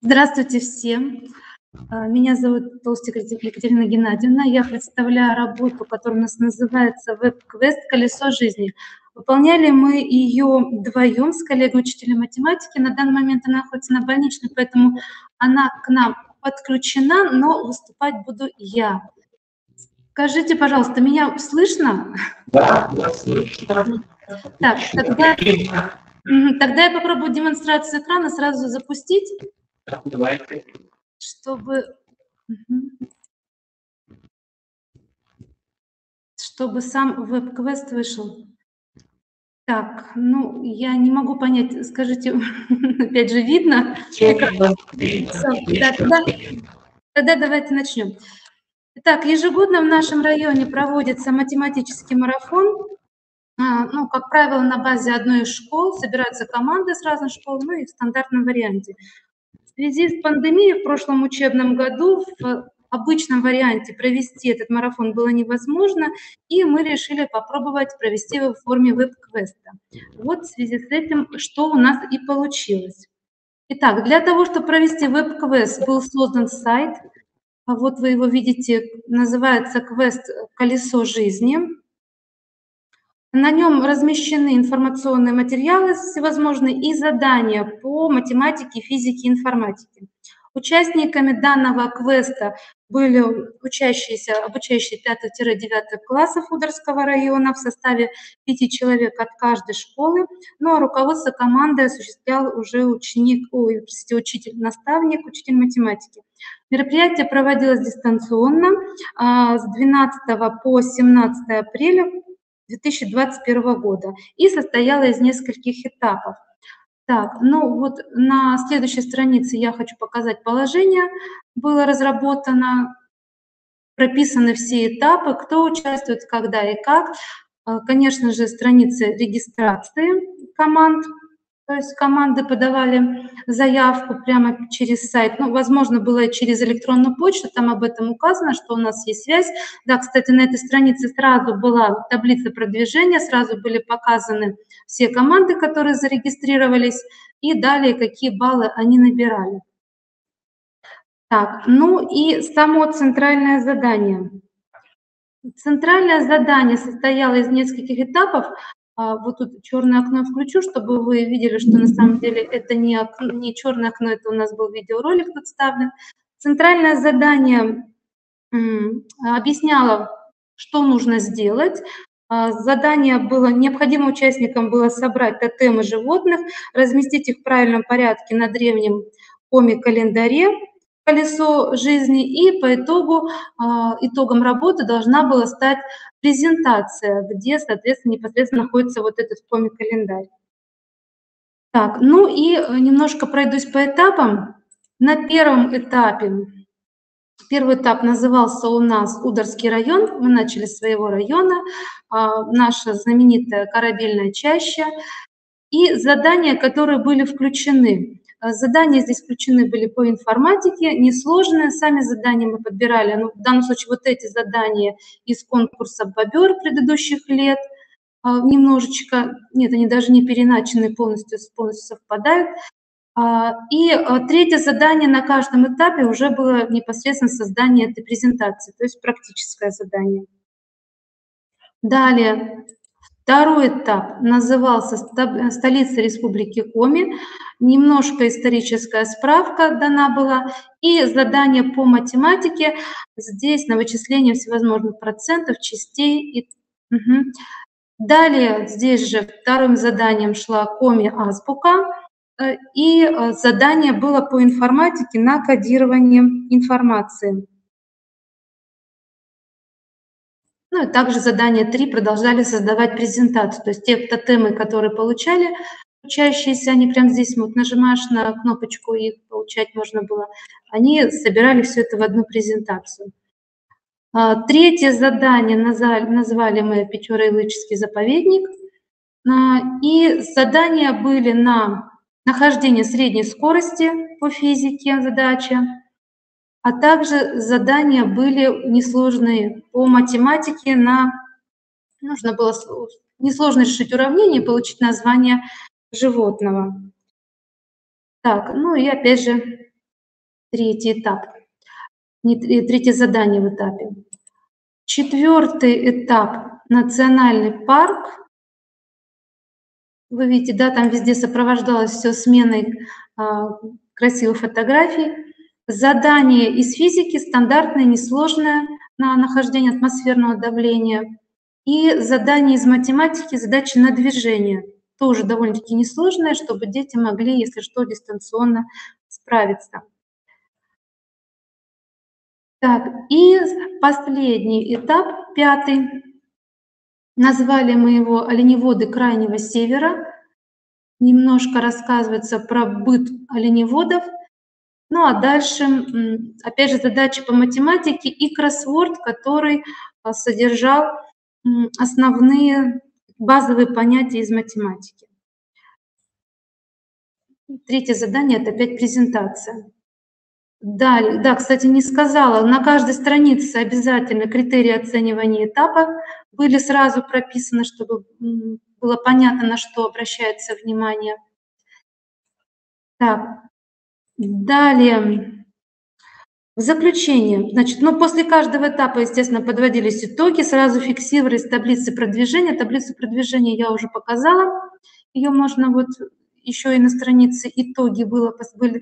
Здравствуйте всем. Меня зовут Толстик Екатерина Геннадьевна. Я представляю работу, которая у нас называется «Веб-квест. Колесо жизни». Выполняли мы ее вдвоем с коллегой, учителем математики. На данный момент она находится на больничной, поэтому она к нам подключена, но выступать буду я. Скажите, пожалуйста, меня слышно? Да, я слышу. Так, тогда я попробую демонстрацию экрана сразу запустить, Давайте. чтобы... чтобы сам веб-квест вышел. Так, ну, я не могу понять, скажите, опять же, видно? Тогда давайте начнем. Итак, ежегодно в нашем районе проводится математический марафон. Ну, как правило, на базе одной из школ собираются команды с разных школ, ну и в стандартном варианте. В связи с пандемией в прошлом учебном году в обычном варианте провести этот марафон было невозможно, и мы решили попробовать провести его в форме веб-квеста. Вот в связи с этим, что у нас и получилось. Итак, для того, чтобы провести веб-квест, был создан сайт. Вот вы его видите, называется квест «Колесо жизни». На нем размещены информационные материалы всевозможные и задания по математике, физике, информатике. Участниками данного квеста были обучающие 5-9 классов Ударского района в составе 5 человек от каждой школы. Ну а руководство команды осуществлял уже учитель-наставник, учитель математики. Мероприятие проводилось дистанционно с 12 по 17 апреля 2021 года и состояла из нескольких этапов. Так, ну вот на следующей странице я хочу показать положение. Было разработано, прописаны все этапы, кто участвует, когда и как. Конечно же, страницы регистрации команд. То есть команды подавали заявку прямо через сайт. Ну, возможно, было через электронную почту, там об этом указано, что у нас есть связь. Да, кстати, на этой странице сразу была таблица продвижения, сразу были показаны все команды, которые зарегистрировались, и далее, какие баллы они набирали. Так, ну и само центральное задание. Центральное задание состояло из нескольких этапов. Вот тут черное окно включу, чтобы вы видели, что на самом деле это не черное окно, это у нас был видеоролик тут вставлен. Центральное задание объясняло, что нужно сделать. Задание было, необходимо участникам было собрать тотемы животных, разместить их в правильном порядке на древнем коме-календаре «Колесо жизни», и по итогам работы должна была стать презентация, где, соответственно, непосредственно находится вот этот коми-календарь. Так, ну и немножко пройдусь по этапам. На первом этапе, первый этап назывался у нас Ударский район, мы начали с своего района, наша знаменитая корабельная чаща, и задания, которые были включены. Задания здесь включены были по информатике, несложные. Сами задания мы подбирали, ну, в данном случае вот эти задания из конкурса «Бобер» предыдущих лет, немножечко, нет, они даже не переначены, полностью совпадают. И третье задание на каждом этапе уже было непосредственно создание этой презентации, то есть практическое задание. Далее. Второй этап назывался «Столица Республики Коми». Немножко историческая справка дана была. И задание по математике. Здесь на вычисление всевозможных процентов, частей. Далее здесь же вторым заданием шла Коми-азбука. И задание было по информатике на кодирование информации. Ну и также задание 3 продолжали создавать презентацию. То есть те тотемы, которые получали учащиеся, они прямо здесь вот нажимаешь на кнопочку, и получать можно было, они собирали все это в одну презентацию. Третье задание назвали мы Печора-Илычский заповедник. И задания были на нахождение средней скорости по физике, задача. А также задания были несложные по математике. Нужно было несложно решить уравнение и получить название животного. Так, ну и опять же третий этап, третье задание в этапе. Четвертый этап – национальный парк. Вы видите, да, там везде сопровождалось все сменой красивых фотографий. Задание из физики стандартное, несложное, на нахождение атмосферного давления. И задание из математики, задачи на движение. Тоже довольно-таки несложное, чтобы дети могли, если что, дистанционно справиться. Так, и последний этап, пятый. Назвали мы его «Оленеводы Крайнего Севера». Немножко рассказывается про быт оленеводов. Ну а дальше, опять же, задачи по математике и кроссворд, который содержал основные базовые понятия из математики. Третье задание – это опять презентация. Да, кстати, не сказала, на каждой странице обязательно критерии оценивания этапа были сразу прописаны, чтобы было понятно, на что обращается внимание. Так, далее. В заключение, значит, после каждого этапа, естественно, подводились итоги, сразу фиксировались таблицы продвижения. Таблицу продвижения я уже показала, ее можно вот еще и на странице итоги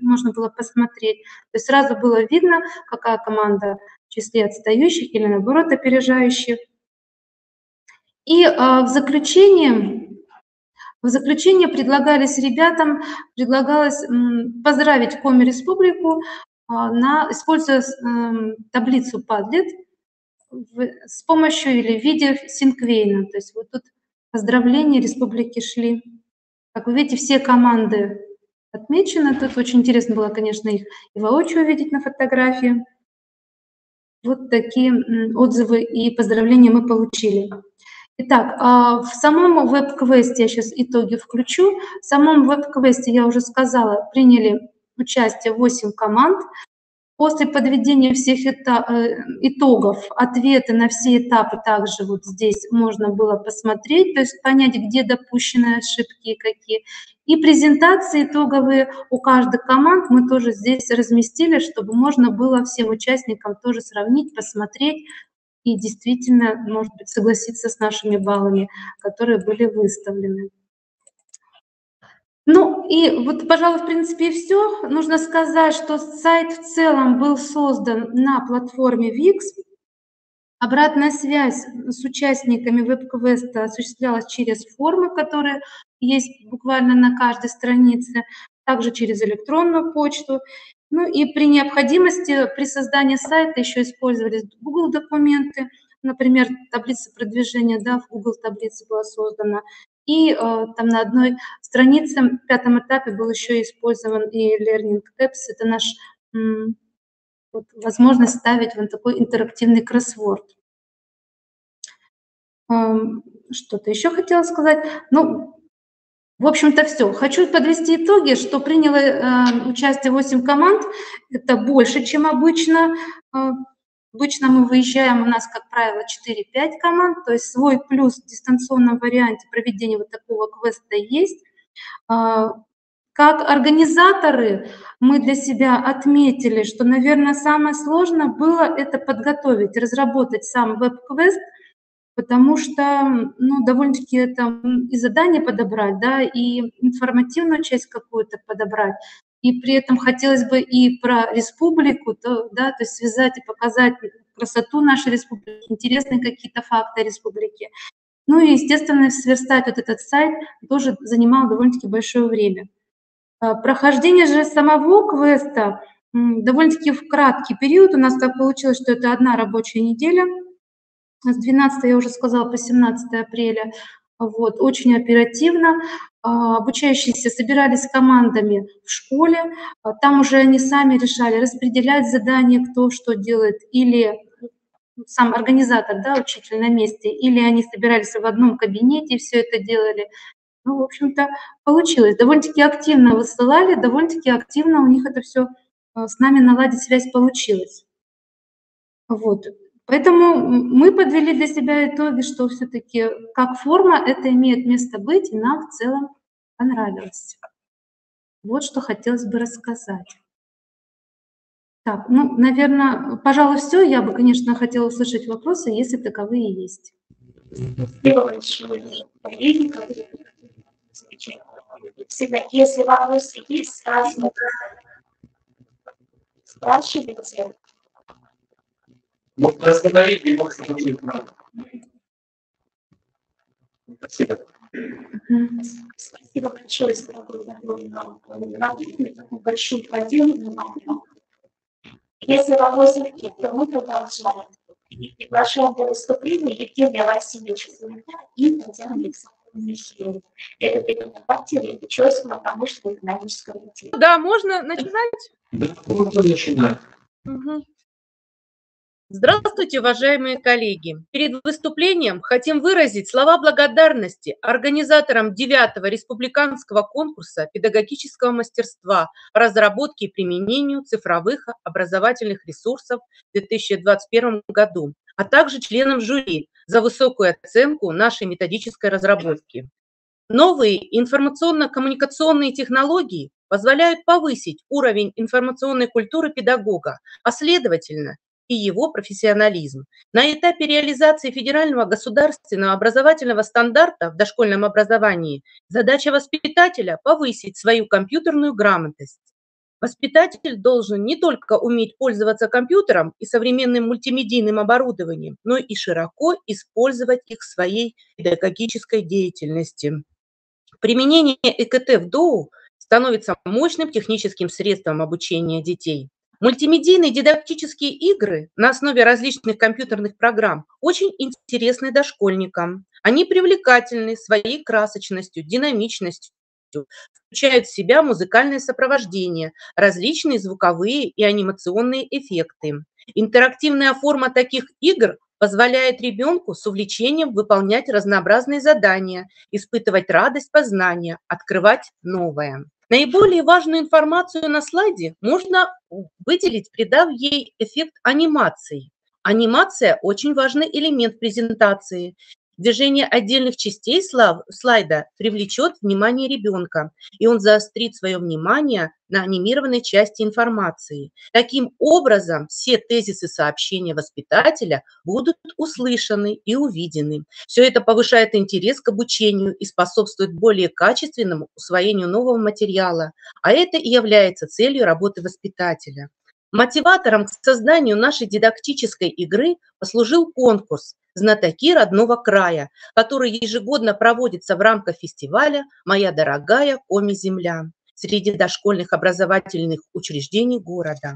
можно было посмотреть. То есть сразу было видно, какая команда в числе отстающих или, наоборот, опережающих. И в заключение предлагалось поздравить Коми Республику, используя таблицу Padlet с помощью или в виде синквейна. То есть вот тут поздравления Республики шли. Как вы видите, все команды отмечены. Тут очень интересно было, конечно, их и воочию увидеть на фотографии. Вот такие отзывы и поздравления мы получили. Итак, в самом веб-квесте, я сейчас итоги включу, в самом веб-квесте, я уже сказала, приняли участие 8 команд. После подведения всех итогов, ответы на все этапы также вот здесь можно было посмотреть, то есть понять, где допущены ошибки и какие. И презентации итоговые у каждой команд мы тоже здесь разместили, чтобы можно было всем участникам тоже сравнить, посмотреть и действительно, может быть, согласиться с нашими баллами, которые были выставлены. Ну и вот, пожалуй, в принципе, и все. Нужно сказать, что сайт в целом был создан на платформе Wix. Обратная связь с участниками веб-квеста осуществлялась через формы, которые есть буквально на каждой странице, также через электронную почту. Ну и при необходимости при создании сайта еще использовались Google документы, например, таблица продвижения, да, в Google таблице была создана. И там на одной странице в пятом этапе был еще использован и Learning Apps, это наш вот, возможность ставить вот такой интерактивный кроссворд. Что-то еще хотела сказать. Ну, в общем-то, все. Хочу подвести итоги, что приняло участие 8 команд. Это больше, чем обычно. Обычно мы выезжаем, у нас, как правило, 4-5 команд, то есть свой плюс в дистанционном варианте проведения вот такого квеста есть. Как организаторы мы для себя отметили, что, наверное, самое сложное было это подготовить, разработать сам веб-квест, потому что, ну, довольно-таки это и задание подобрать, да, и информативную часть какую-то подобрать. И при этом хотелось бы и про республику, да, то есть связать и показать красоту нашей республики, интересные какие-то факты республики. Ну и, естественно, сверстать вот этот сайт тоже занимало довольно-таки большое время. Прохождение же самого квеста довольно-таки в краткий период. У нас так получилось, что это одна рабочая неделя. С 12, я уже сказала, по 17 апреля. Вот, очень оперативно. Обучающиеся собирались командами в школе. Там уже они сами решали распределять задания, кто что делает, или сам организатор, да, учитель на месте, или они собирались в одном кабинете и все это делали. Ну, в общем-то, получилось. Довольно-таки активно высылали, довольно-таки активно у них это все с нами наладить связь получилось. Вот. Поэтому мы подвели для себя итоги, что все-таки как форма это имеет место быть, и нам в целом понравилось. Вот что хотелось бы рассказать. Так, ну, наверное, пожалуй, все. Я бы, конечно, хотела услышать вопросы, если таковые есть. Спасибо большое. Коллеги, которые всегда, если вопросы есть, сразу спрашивайте. Можно остановить и можно включить. Спасибо. Спасибо большое за такую большую поддержку. Если вопросы нет, то мы продолжаем. Приглашаем для выступления Евгения Васильевича и Татьяну Александровну. Это преподаватель Печорского промышленного экономического института. Да, можно начинать? Да, можно начинать. Мгм. Здравствуйте, уважаемые коллеги! Перед выступлением хотим выразить слова благодарности организаторам 9-го республиканского конкурса педагогического мастерства по разработке и применению цифровых образовательных ресурсов в 2021 году, а также членам жюри за высокую оценку нашей методической разработки. Новые информационно-коммуникационные технологии позволяют повысить уровень информационной культуры педагога, а следовательно и его профессионализм. На этапе реализации федерального государственного образовательного стандарта в дошкольном образовании задача воспитателя – повысить свою компьютерную грамотность. Воспитатель должен не только уметь пользоваться компьютером и современным мультимедийным оборудованием, но и широко использовать их в своей педагогической деятельности. Применение ЭКТ в ДОУ становится мощным техническим средством обучения детей. Мультимедийные дидактические игры на основе различных компьютерных программ очень интересны дошкольникам. Они привлекательны своей красочностью, динамичностью, включают в себя музыкальное сопровождение, различные звуковые и анимационные эффекты. Интерактивная форма таких игр позволяет ребенку с увлечением выполнять разнообразные задания, испытывать радость познания, открывать новое. Наиболее важную информацию на слайде можно выделить, придав ей эффект анимации. Анимация – очень важный элемент презентации. Движение отдельных частей слайда привлечет внимание ребенка, и он заострит свое внимание на анимированной части информации. Таким образом, все тезисы сообщения воспитателя будут услышаны и увидены. Все это повышает интерес к обучению и способствует более качественному усвоению нового материала, а это и является целью работы воспитателя. Мотиватором к созданию нашей дидактической игры послужил конкурс «Знатоки родного края», который ежегодно проводится в рамках фестиваля «Моя дорогая Коми-земля» среди дошкольных образовательных учреждений города.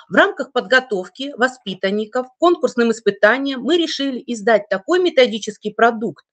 В рамках подготовки воспитанников к конкурсным испытаниям мы решили издать такой методический продукт,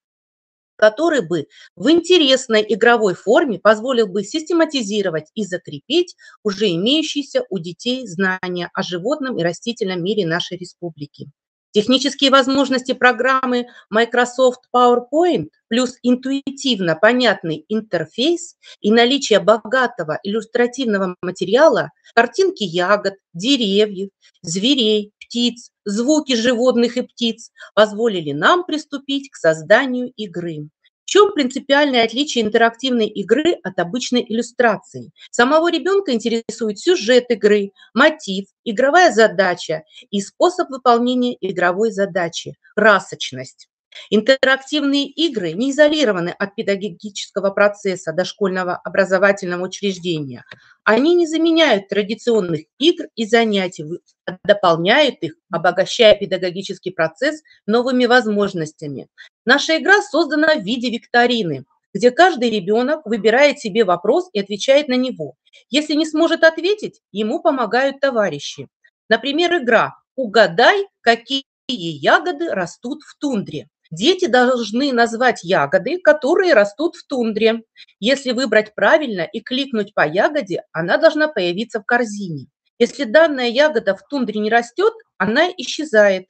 который бы в интересной игровой форме позволил бы систематизировать и закрепить уже имеющиеся у детей знания о животном и растительном мире нашей республики. Технические возможности программы Microsoft PowerPoint плюс интуитивно понятный интерфейс и наличие богатого иллюстративного материала, картинки ягод, деревьев, зверей, птиц, звуки животных и птиц позволили нам приступить к созданию игры. В чем принципиальное отличие интерактивной игры от обычной иллюстрации? Самого ребенка интересует сюжет игры, мотив, игровая задача и способ выполнения игровой задачи – красочность. Интерактивные игры не изолированы от педагогического процесса дошкольного образовательного учреждения. Они не заменяют традиционных игр и занятий, а дополняют их, обогащая педагогический процесс новыми возможностями. Наша игра создана в виде викторины, где каждый ребенок выбирает себе вопрос и отвечает на него. Если не сможет ответить, ему помогают товарищи. Например, игра «Угадай, какие ягоды растут в тундре». Дети должны назвать ягоды, которые растут в тундре. Если выбрать правильно и кликнуть по ягоде, она должна появиться в корзине. Если данная ягода в тундре не растет, она исчезает.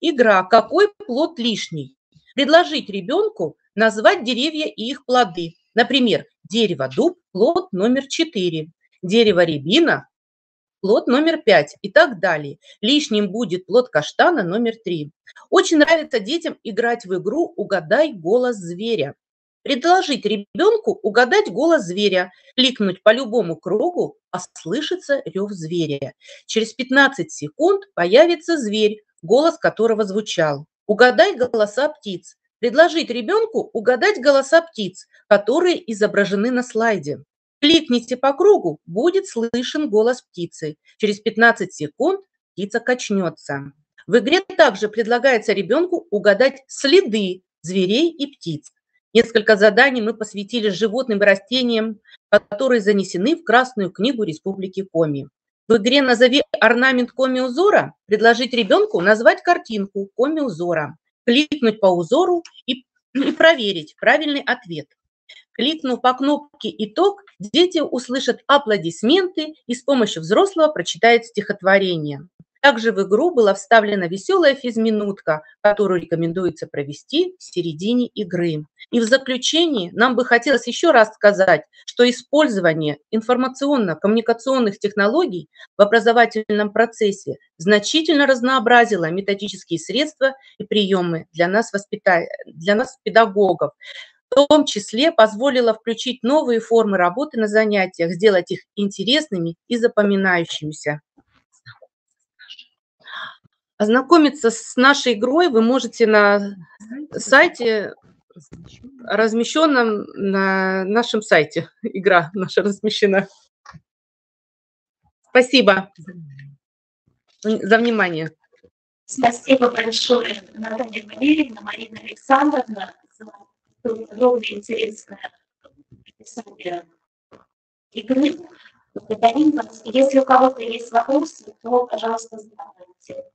Игра «Какой плод лишний?» Предложить ребенку назвать деревья и их плоды. Например, дерево дуб, плод номер 4, дерево рябина, плод номер 5 и так далее. Лишним будет плод каштана номер 3. Очень нравится детям играть в игру «Угадай голос зверя». предложить ребенку угадать голос зверя, кликнуть по любому кругу, послышится рев зверя. Через 15 секунд появится зверь, голос которого звучал. Угадай голоса птиц. Предложить ребенку угадать голоса птиц, которые изображены на слайде. Кликните по кругу, будет слышен голос птицы. Через 15 секунд птица качнется. В игре также предлагается ребенку угадать следы зверей и птиц. Несколько заданий мы посвятили животным и растениям, которые занесены в Красную книгу Республики Коми. В игре «Назови орнамент коми-узора» предложить ребенку назвать картинку коми-узора, кликнуть по узору и проверить правильный ответ. Кликнув по кнопке «Итог», дети услышат аплодисменты и с помощью взрослого прочитают стихотворение. Также в игру была вставлена веселая физминутка, которую рекомендуется провести в середине игры. И в заключении нам бы хотелось еще раз сказать, что использование информационно-коммуникационных технологий в образовательном процессе значительно разнообразило методические средства и приемы для нас, педагогов. В том числе позволило включить новые формы работы на занятиях, сделать их интересными и запоминающимися. Ознакомиться с нашей игрой вы можете на сайте, размещенном на нашем сайте. Игра наша размещена. Спасибо за внимание. Спасибо большое, Наталья Валерьевна, Марина Александровна, за огромное интересное описание игры. Благодарим вас. Если у кого-то есть вопросы, то, пожалуйста, задавайте.